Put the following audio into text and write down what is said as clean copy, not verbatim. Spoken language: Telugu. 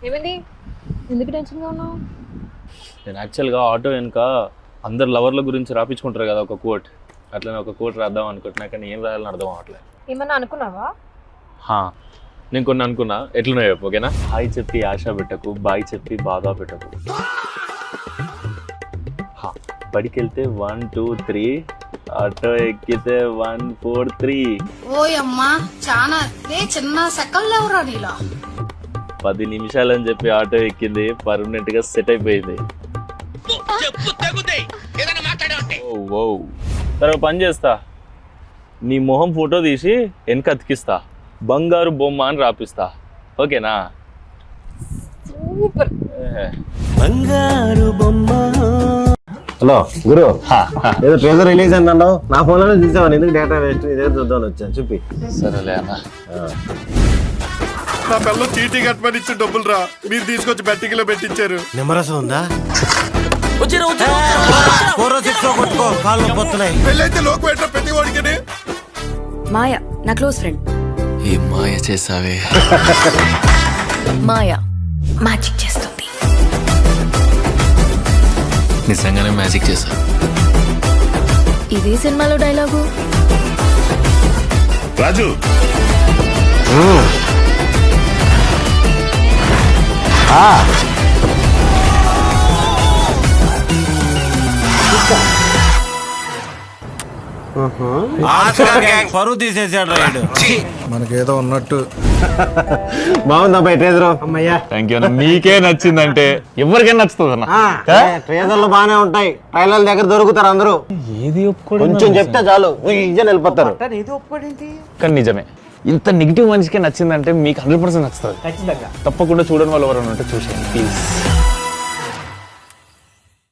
ఏమైంది? ఎందుకు టెన్షన్గా ఉన్నావు? నేను యాక్చువల్గా ఆటో వెనుక అందరు లవర్ల గురించి రాపించుకుంటారు కదా ఒక కోట్, అట్లనే ఒక కోట్ రాద్దాం అనుకుంటున్నా, కానీ ఏం రాయాలని అర్థం అవ్వట్లేదు. ఏమన్నా అనుకున్నావా? నేను కొన్ని అనుకున్నా, ఎట్లున్నాయో ఓకేనా? హాయ్ చెప్పి ఆశ పెట్టకు, బాయ్ చెప్పి బాధ పెట్టకు. బడికి వెళ్తే 1 2 3, ఆటో ఎక్కితే 1 4 3. ఓయమ్మా చాలా చిన్న సెకండ్ ఎవరా నీలా 10 నిమిషాలని చెప్పి ఆటో ఎక్కింది, పర్మనెంట్ గా సెట్ అయిపోయింది. తర్వాత పని చేస్తా, నీ మొహం ఫోటో తీసి వెనక అతికిస్తా, బంగారు బొమ్మ అని రాపిస్తా, ఓకేనా? సూపర్. బంగారు బొమ్మ. హలో గురు, ఏదో ట్రేజర్ రిలీజ్ అన్నావు, నా ఫోన్ లోనే చూసావా? ఎందుకు డేటా వేస్ట్? ఇదే చూద్దాం వచ్చా చూపి. సరేలే అన్న. నా పిల్లలు చీటీ కట్టమని ఇచ్చిన డబ్బులు రా, మీరు తీసుకొచ్చి బెట్టింగ్లో పెట్టించారు. నిమ్మరసం ఉందా? పెళ్ళైతే లోకు పెట్టిన ప్రతి వాడికి. మాయ నా క్లోజ్ ఫ్రెండ్. ఏ మాయ చేసావే? మాయ మ్యాజిక్ చేస్తుంది. నిజంగానే మ్యాజిక్ చేశా. ఇదే సినిమాలో డైలాగు. రాజు పరువు తీసేసాడు రైడ్. మనకేదో ఉన్నట్టు. బాగుంది అబ్బాయి ట్రేజర్. అమ్మయ్యా థ్యాంక్ యూ అన్న. మీకే నచ్చిందంటే ఎవరికైనా నచ్చుతుంది అన్న. ట్రేజర్లు బాగానే ఉంటాయి, టైలర్ల దగ్గర దొరుకుతారు అందరూ. ఏది ఒప్పుకోవడం కొంచెం చెప్తే చాలు ఇజ్జని వెళ్ళిపోతారు. కానీ నిజమే, ఇంత నెగిటివ్ మనిషికే నచ్చిందంటే మీకు 100% నచ్చుతుంది. తప్పకుండా చూడని వాళ్ళు ఎవరైనా ఉంటే చూసేయండి ప్లీజ్.